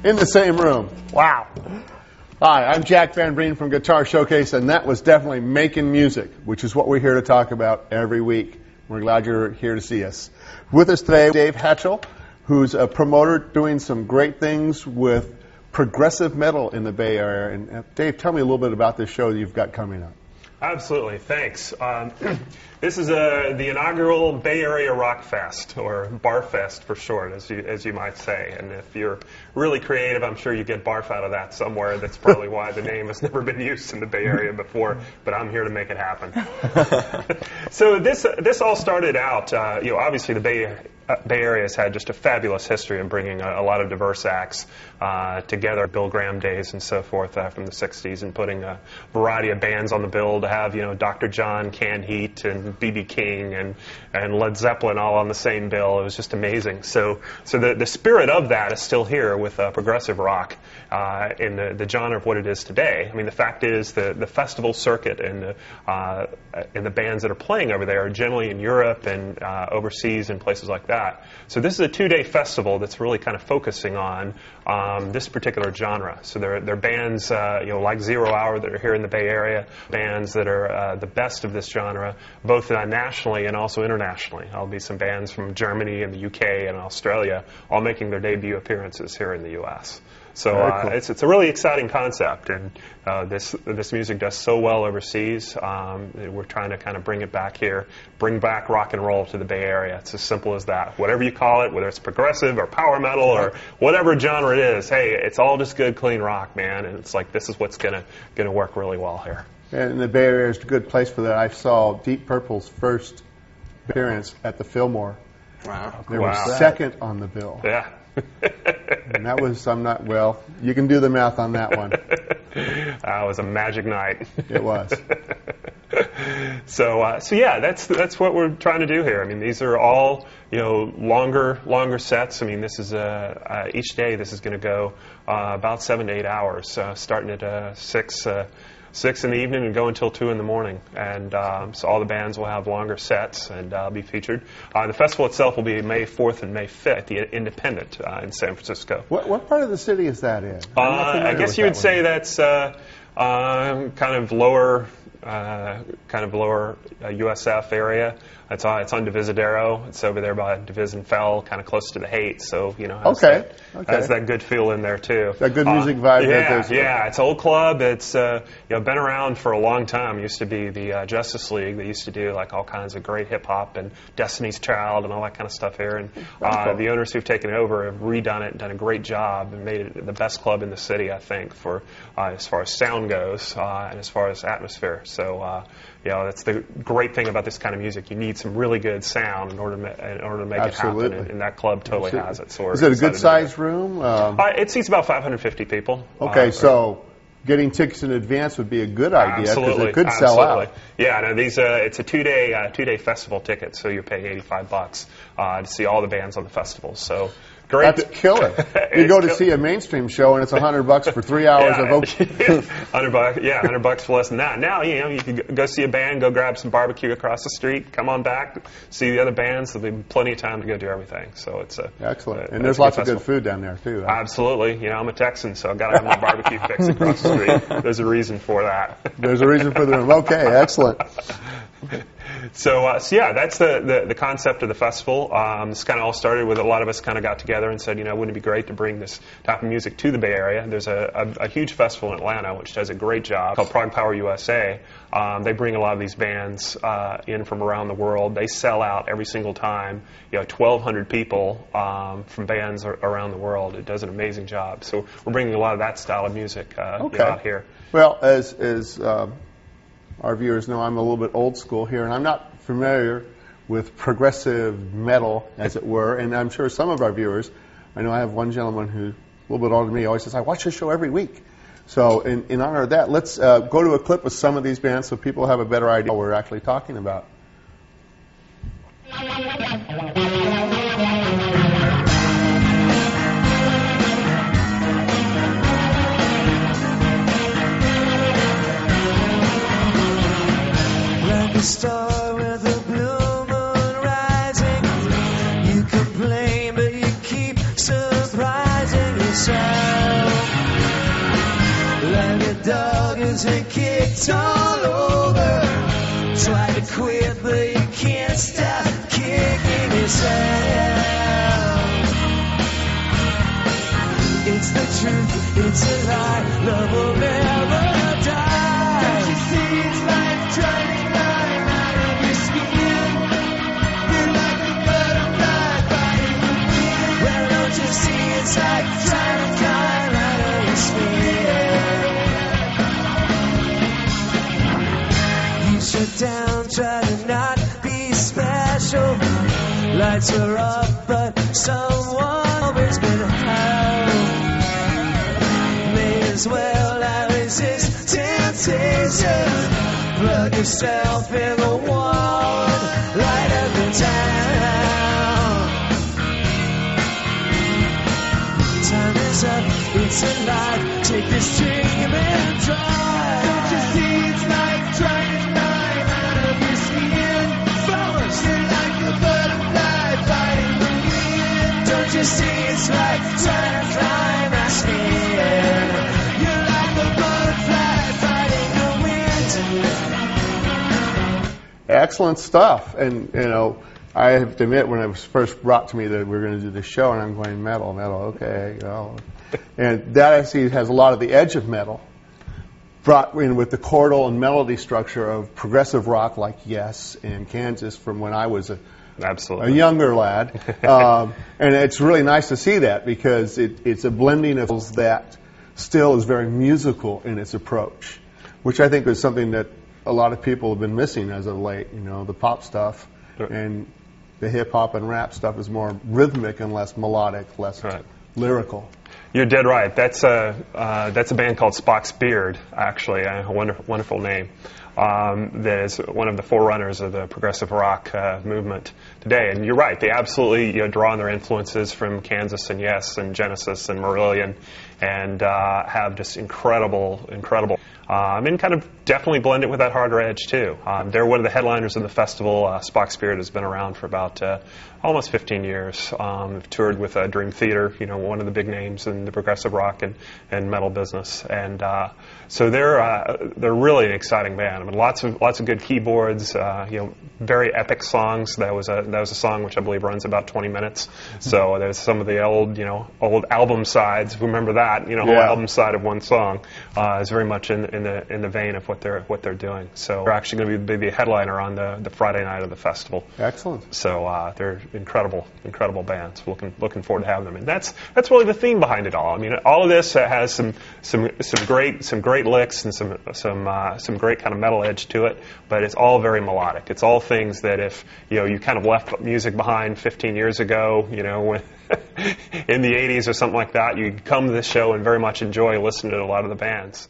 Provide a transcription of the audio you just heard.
In the same room. Wow. Hi, I'm Jack Van Breen from Guitar Showcase, and that was definitely making music, which is what we're here to talk about every week. We're glad you're here to see us. With us today, Dave Hatchell, who's a promoter doing some great things with progressive metal in the Bay Area. And Dave, tell me a little bit about this show that you've got coming up. Absolutely, thanks. This is the inaugural Bay Area Rockfest, or Barfest for short, as you might say. And if you're really creative, I'm sure you get barf out of that somewhere. That's probably why the name has never been used in the Bay Area before, but I'm here to make it happen. So this all started out, obviously the Bay Area has had just a fabulous history in bringing a lot of diverse acts together, Bill Graham days and so forth from the 60s, and putting a variety of bands on the bill to have, Dr. John, Canned Heat, and B.B. King, and Led Zeppelin all on the same bill. It was just amazing. So the spirit of that is still here with progressive rock in the genre of what it is today. I mean, the fact is the festival circuit and the bands that are playing over there are generally in Europe and overseas and places like that. So this is a 2-day festival that's really kind of focusing on this particular genre. So there are bands like Zero Hour that are here in the Bay Area, bands that are the best of this genre, both nationally and also internationally. There'll be some bands from Germany and the UK and Australia all making their debut appearances here in the U.S. So cool. It's a really exciting concept, and this music does so well overseas. We're trying to kind of bring it back here, bring back rock and roll to the Bay Area. It's as simple as that. Whatever you call it, whether it's progressive or power metal or whatever genre it is, hey, it's all just good, clean rock, man. And it's like this is what's gonna work really well here. And the Bay Area is a good place for that. I saw Deep Purple's first appearance at the Fillmore. Wow. They were second on the bill. Yeah. And that was, you can do the math on that one. It was a magic night. It was. So yeah, that's what we're trying to do here. I mean, these are all, longer sets. I mean, this is each day this is going to go about 7 to 8 hours, starting at 6 in the evening and go until 2 in the morning. And so all the bands will have longer sets and be featured. The festival itself will be May 4th and May 5th, the Independent in San Francisco. What part of the city is that in? I guess you would say that's kind of lower USF area. It's on Divisadero. It's over there by Division Fell, kind of close to the Haight. So has that good feel in there too. That good music vibe. Yeah. It's an old club. It's been around for a long time. It used to be the Justice League. They used to do like all kinds of great hip hop and Destiny's Child and all that kind of stuff here. And the owners who've taken over have redone it and done a great job and made it the best club in the city, I think, for as far as sound goes and as far as atmosphere. So. That's the great thing about this kind of music. You need some really good sound in order to make it happen, and that club totally has it. So is it a good-sized room? It seats about 550 people. Okay, so getting tickets in advance would be a good idea because it could sell out. Yeah, no, it's a two-day festival ticket, so you're paying $85 to see all the bands on the festival. So. Great. That's killer. You go to see a mainstream show and it's $100 for 3 hours of open. $100 for less than that. Now you can go see a band, go grab some barbecue across the street, come on back, see the other bands. There'll be plenty of time to go do everything. So it's excellent. And there's lots of good food down there too. Right? Absolutely. I'm a Texan, so I've got to have my barbecue fix across the street. There's a reason for that. There's a reason for the room. Okay, excellent. So that's the concept of the festival. This kind of all started with a lot of us kind of got together and said, wouldn't it be great to bring this type of music to the Bay Area? There's a huge festival in Atlanta which does a great job called Prog Power USA. They bring a lot of these bands in from around the world. They sell out every single time. 1,200 people from bands around the world. It does an amazing job. So we're bringing a lot of that style of music out here. Well, as our viewers know I'm a little bit old school here, and I'm not familiar with progressive metal, as it were, and I'm sure some of our viewers, I know I have one gentleman who's a little bit older than me, always says, I watch your show every week. So in honor of that, let's go to a clip with some of these bands so people have a better idea what we're actually talking about. Like a star with a blue moon rising, you complain but you keep surprising yourself. Like a dog who's been kicked all over, try to quit but you can't stop kicking yourself. It's the truth, it's a lie, love will never die. Don't you see it's like trying to climb out of your skin? You're like a butterfly fighting the wind. Well, don't you see it's like trying to climb out of your skin? You shut down, try to not be special. Lights are off, but someone always been held. May as well I resist temptation. Plug yourself in the wall, light up the town. Time is up, it's alive. Take this dream and drive. Don't you see it's like trying to climb out of your skin? Fellas, you're like a butterfly fighting the wind. Don't you see it's like trying to climb out of your skin? You're like a butterfly fighting the wind. Excellent stuff. And, you know, I have to admit, when it was first brought to me that we were going to do this show, and I'm going, metal, okay, you know. And that actually has a lot of the edge of metal, brought in with the chordal and melody structure of progressive rock like Yes and Kansas from when I was a younger lad. And it's really nice to see that, because it's a blending of that still is very musical in its approach, which I think is something that a lot of people have been missing as of late. You know, the pop stuff and the hip-hop and rap stuff is more rhythmic and less melodic, less lyrical. You're dead right. That's a band called Spock's Beard, actually, a wonderful name. That is one of the forerunners of the progressive rock movement today. And you're right, they absolutely draw on their influences from Kansas and Yes and Genesis and Marillion, and have just incredible, and kind of definitely blend it with that harder edge too. They're one of the headliners of the festival. Spock's Beard has been around for about almost 15 years. They've toured with Dream Theater, one of the big names in the progressive rock and metal business, and so they're really an exciting band. I mean, lots of good keyboards, very epic songs. That was a song which I believe runs about 20 minutes. So there's some of the old album sides. Remember that, whole album side of one song is very much in the vein of what they're doing. So they're actually going to be the headliner on the Friday night of the festival. Excellent. So they're incredible bands. Looking forward to having them. And that's really the theme behind it all. I mean, all of this has some great licks and some great kind of metal edge to it, but it's all very melodic. It's all things that if you kind of left music behind 15 years ago, when in the 80s or something like that, you'd come to this show and very much enjoy listening to a lot of the bands.